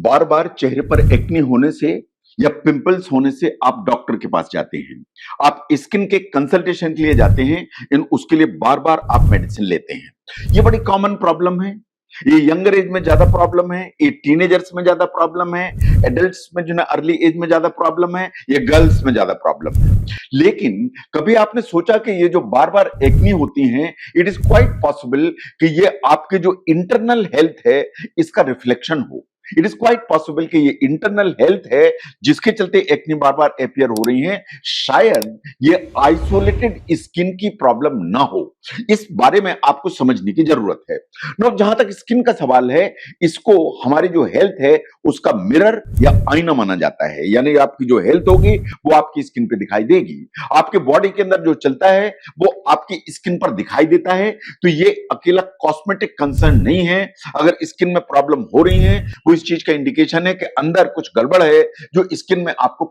बार बार चेहरे पर एक्ने होने से या पिंपल्स होने से आप डॉक्टर के पास जाते हैं, आप स्किन के कंसल्टेशन के लिए जाते हैं, इन उसके लिए बार बार आप मेडिसिन लेते हैं। ये बड़ी कॉमन प्रॉब्लम है। ये यंगर एज में ज्यादा प्रॉब्लम है, ये टीनेजर्स में ज्यादा प्रॉब्लम है, एडल्ट्स में जो ना अर्ली एज में ज्यादा प्रॉब्लम है, ये गर्ल्स में ज्यादा प्रॉब्लम है। लेकिन कभी आपने सोचा कि ये जो बार बार एक्नी होती हैं, इट इज क्वाइट पॉसिबल कि ये आपके जो इंटरनल हेल्थ है इसका रिफ्लेक्शन हो। इट इज क्वाइट पॉसिबल कि ये इंटरनल हेल्थ है जिसके चलते एक्ने बार बार अपियर हो रही हैं। शायद ये आइसोलेटेड स्किन की प्रॉब्लम ना हो, इस बारे में आपको समझने की जरूरत है। नो, जहां तक स्किन का सवाल है, इसको हमारी जो हेल्थ है उसका मिरर या आईना माना जाता है। यानी आपकी जो हेल्थ होगी वो आपकी स्किन पे दिखाई देगी। आपके बॉडी के अंदर जो चलता है वो आपकी स्किन पर दिखाई देता है। तो ये अकेला कॉस्मेटिक कंसर्न नहीं है। अगर स्किन में प्रॉब्लम हो रही है, वो इस चीज का इंडिकेशन है कि अंदर कुछ गड़बड़ है जो स्किन में आपको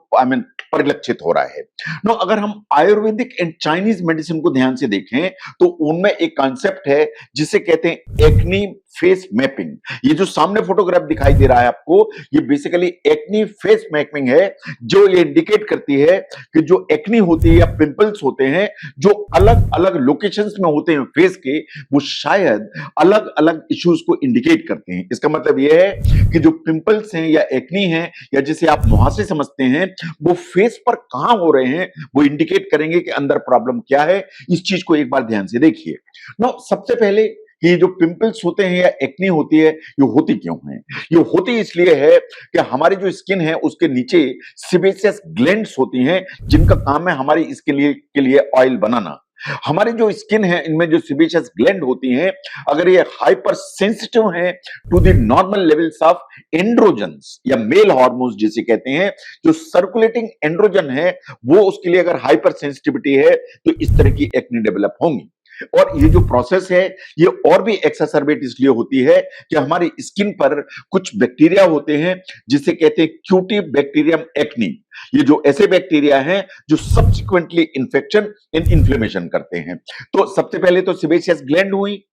परिलक्षित हो रहा है। नो, अगर हम आयुर्वेदिक एंड चाइनीज मेडिसिन को ध्यान से देखें तो उनमें एक कॉन्सेप्ट है जिसे कहते हैं एक्नी फेस मैपिंग। ये जो सामने फोटोग्राफ दिखाई दे रहा है आपको, ये बेसिकली एक्नी फेस मैपिंग है, जो ये इंडिकेट करती है कि जो एक्नी होती है या पिंपल्स होते हैं जो अलग अलग लोकेशंस में होते हैं फेस के, वो शायद अलग अलग इश्यूज को इंडिकेट करते हैं। इसका मतलब यह है कि जो पिंपल्स हैं या एक्नी हैं या जिसे आप मुहासे समझते हैं, वो फेस पर कहां हो रहे हैं, वो इंडिकेट करेंगे कि अंदर प्रॉब्लम क्या है। इस चीज को एक बार ध्यान से देखिए। नो, सबसे पहले कि जो पिंपल्स होते हैं या एक्नी होती है, ये होती क्यों है? ये होती इसलिए है कि हमारी जो स्किन है उसके नीचे सिबेशियस ग्लैंड्स होती हैं जिनका काम है हमारी स्किन के लिए ऑयल बनाना। हमारी जो स्किन है इनमें जो सिबेशियस ग्लैंड होती हैं, अगर ये हाइपर सेंसिटिव है to the normal levels of androgens या मेल हार्मोन्स जिसे कहते हैं, जो सर्कुलेटिंग एंड्रोजन है वो उसके लिए अगर हाइपर सेंसिटिविटी है तो इस तरह की एक्ने डेवलप होंगी। और ये जो प्रोसेस है ये और भी एक्सासर्बेट इसलिए होती है कि हमारी स्किन पर कुछ बैक्टीरिया होते हैं जिसे कहते हैं क्यूटी बैक्टीरियम एक्नी। ये जो ऐसे बैक्टीरिया हैं जो सब्सिक्वेंटली इन्फेक्शन इन इन्फ्लेमेशन करते हैं। तो सबसे पहले तो सिबेशियस ग्लैंड हुई,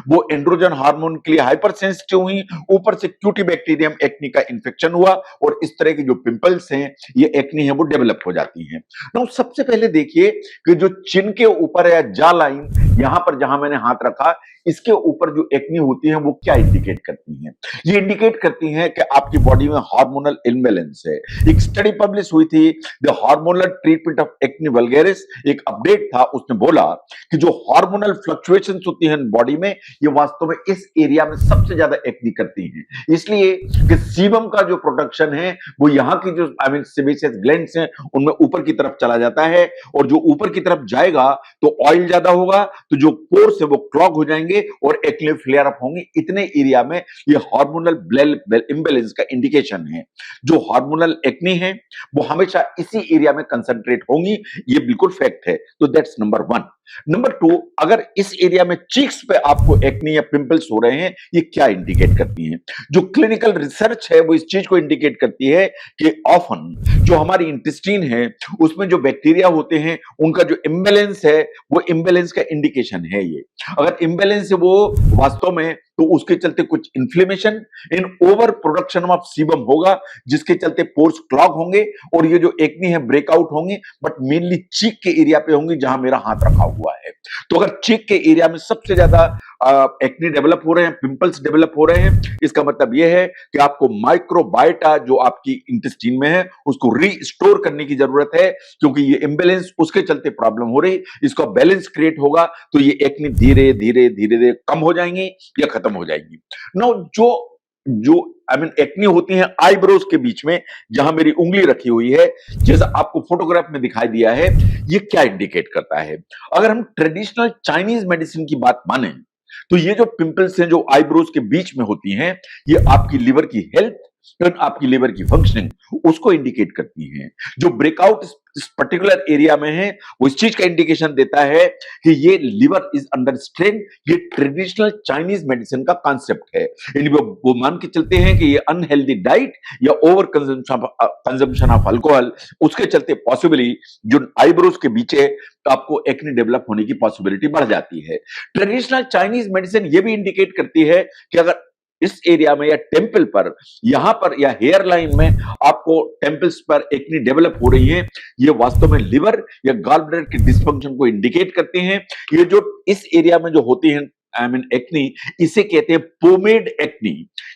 वो एंड्रोजन हार्मोन के लिए हाइपर सेंसिटिव हुई, ऊपर से क्यूटी बैक्टीरियम एक्नी का इंफेक्शन हुआ और इस तरह की जो पिंपल्स हैं ये एक्नी है वो डेवलप हो जाती हैं। नाउ सबसे पहले देखिए कि जो चिन के ऊपर है जा लाइन, यहां पर जहां मैंने हाथ रखा, इसके ऊपर जो एक्नी होती है वो क्या इंडिकेट करती हैं? ये इंडिकेट करती हैं कि आपकी बॉडी में हार्मोनल इम्बैलेंस है। एक स्टडी पब्लिश हुई थी, the hormonal treatment of acne vulgaris, एक अपडेट था, उसने बोला कि जो हार्मोनल फ्लक्चुएशंस होती हैं बॉडी में, ये वास्तव में इस एरिया में सबसे ज्यादा एक्नी करती हैं। इसलिए कि सीबम का जो प्रोडक्शन है वो यहाँ की जो सेबेशियस ग्लैंड्स हैं उनमें ऊपर की तरफ चला जाता है, और जो ऊपर की तरफ जाएगा तो ऑयल ज्यादा होगा, तो जो पोर्स है वो क्लॉग हो जाएंगे और एक्ने फ्लेयर अप होंगे। इतने एरिया में ये हार्मोनल इम्बैलेंस का इंडिकेशन है। जो हार्मोनल एक्नी है वो हमेशा इसी एरिया में कंसंट्रेट होंगी, ये बिल्कुल फैक्ट है। तो दैट्स नंबर 1। नंबर 2, अगर इस एरिया में चीक्स पे आपको एक्नी या पिंपल्स हो रहे हैं, ये क्या इंडिकेट करती हैं? जो क्लिनिकल रिसर्च है वो इस चीज को इंडिकेट करती है कि ऑफन जो हमारी इंटेस्टाइन है उसमें जो बैक्टीरिया होते हैं उनका जो इम्बैलेंस है वो इम्बैलेंस का इंडिकेशन है। ये अगर इम्बैलेंस है वो वास्तव में, तो उसके चलते कुछ inflammation in over production of sebum होगा जिसके चलते पोर्स क्लॉग होंगे और ये जो एक्नी है ब्रेकआउट होंगे, बट मेनली चीक के एरिया पे होंगी जहां मेरा हाथ रखा हुआ है। तो अगर चीक के एरिया में सबसे ज्यादा एक्नी डेवलप हो रहे हैं, पिंपल्स डेवलप हो रहे हैं, इसका मतलब यह है कि आपको माइक्रोबायोटा जो आपकी इंटेस्टाइन में है उसको रीस्टोर करने की जरूरत है, क्योंकि ये इम्बैलेंस उसके चलते प्रॉब्लम हो रही। इसका बैलेंस क्रिएट होगा तो ये एक्नी धीरे धीरे धीरे धीरे कम हो जाएंगी या खत्म हो जाएगी। नो, जो एक्नी होती हैं आईब्रोज के बीच में जहां मेरी उंगली रखी हुई है, जैसा आपको फोटोग्राफ में दिखाई दिया है, ये क्या इंडिकेट करता है? अगर हम ट्रेडिशनल चाइनीज मेडिसिन की बात माने तो ये जो पिंपल्स हैं जो आईब्रोज के बीच में होती हैं, ये आपकी लिवर की हेल्थ और आपकी लिवर की फंक्शनिंग उसको इंडिकेट करती हैं। जो ब्रेकआउट इस पर्टिकुलर एरिया में है वो इस चीज का इंडिकेशन देता है कि ये लिवर इज अंडर स्ट्रेन। ये ट्रेडिशनल चाइनीज मेडिसिन का कॉन्सेप्ट है। वो मान के चलते हैं कि ये अनहेल्दी डाइट या ओवर कंजम्पशन ऑफ अल्कोहल, उसके चलते पॉसिबली जो आईब्रोज के बीच है तो आपको एक्ने डेवलप होने की पॉसिबिलिटी बढ़ जाती है। ट्रेडिशनल चाइनीज मेडिसिन ये भी इंडिकेट करती है कि अगर इस एरिया में या टेम्पल पर, यहां पर या हेयर लाइन में आपको टेम्पल्स पर एक्नी डेवलप हो रही है, ये वास्तव में लिवर या गॉल ब्लैडर के डिस्फंक्शन को इंडिकेट करते हैं। ये जो इस एरिया में जो होती है आई मीन एक्नी, इसे कहते हैं पोमेड एक्नी।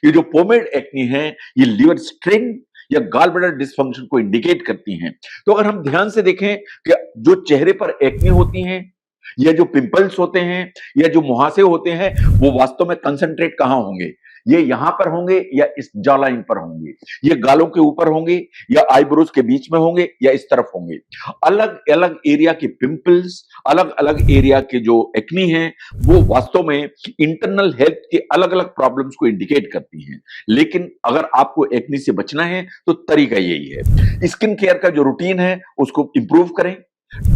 ये जो पोमेड एक्नी है, ये लिवर स्ट्रेन या गॉल ब्लैडर डिस्फंक्शन को इंडिकेट करती हैं। तो अगर हम ध्यान से देखें कि जो चेहरे पर एक्नी होती हैं या जो पिंपल्स होते हैं या जो मुहासे होते हैं, वो वास्तव में कंसंट्रेट कहां होंगे? ये यहां पर होंगे या इस जॉ लाइन पर होंगे, ये गालों के ऊपर होंगे या आईब्रोज के बीच में होंगे या इस तरफ होंगे। अलग अलग एरिया के पिंपल्स, अलग अलग एरिया के जो एक्नी है, वो वास्तव में इंटरनल हेल्थ के अलग अलग प्रॉब्लम्स को इंडिकेट करती हैं। लेकिन अगर आपको एक्नी से बचना है तो तरीका यही है, स्किन केयर का जो रूटीन है उसको इंप्रूव करें,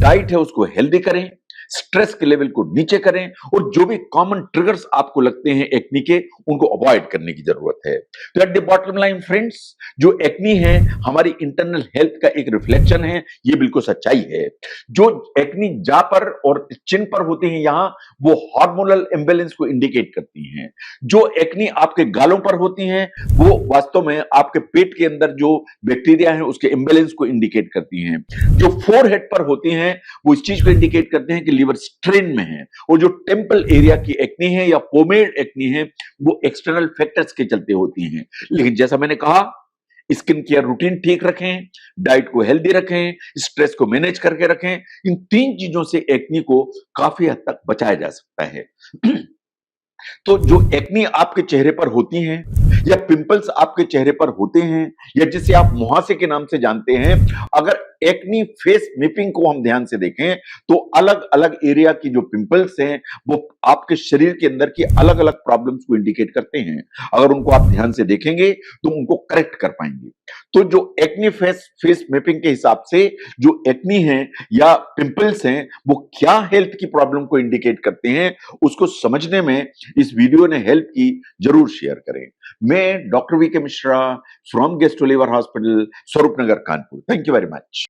डाइट है उसको हेल्दी करें, स्ट्रेस के लेवल को नीचे करें, और जो भी कॉमन ट्रिगर्स आपको लगते हैं एक्नी के, उनको अवॉइड करने की जरूरत है। तो at the bottom line friends, जो एक्नी है हमारी इंटरनल हेल्थ का एक रिफ्लेक्शन है, ये बिल्कुल सच्चाई है। जो एक्नी जा पर और चिन पर होती है यहां, वो हार्मोनल इंबैलेंस को इंडिकेट करती हैं। जो एक्नी आपके गालों पर होती हैं, वो वास्तव में आपके पेट के अंदर जो बैक्टीरिया है उसके इंबैलेंस को इंडिकेट करती हैं। जो फोरहेड पर होती हैं, वो इस चीज को इंडिकेट करते हैं कि लिवर स्ट्रेन में है। और जो टेम्पल एरिया की एक्नी है या पोमेड एक्नी है, वो एक्सटर्नल फैक्टर्स के चलते होती हैं। लेकिन जैसा मैंने कहा, स्किन केयर रूटीन ठीक रखें, डाइट को हेल्दी रखें, स्ट्रेस को मैनेज करके रखें। इन 3 चीजों से एक्नी को काफी हद तक बचाया जा सकता है। तो जो एक्नी आपके चेहरे पर होती हैं या पिंपल्स आपके चेहरे पर होते हैं या जिसे आप मुहासे के नाम से जानते हैं, अगर एक्नी फेस मैपिंग को हम ध्यान से देखें तो अलग अलग एरिया की जो पिंपल्स हैं वो आपके शरीर के अंदर की अलग अलग प्रॉब्लम्स को इंडिकेट करते हैं। अगर उनको आप ध्यान से देखेंगे तो उनको करेक्ट कर पाएंगे। तो जो एक्नी फेस मैपिंग के हिसाब से जो एक्नी है या पिंपल्स हैं, वो क्या हेल्थ की प्रॉब्लम को इंडिकेट करते हैं, उसको समझने में इस वीडियो ने हेल्प की, जरूर शेयर करें। मैं doctor V K Mishra from gastro liver hospital, Swaroop Nagar, Kanpur. Thank you very much.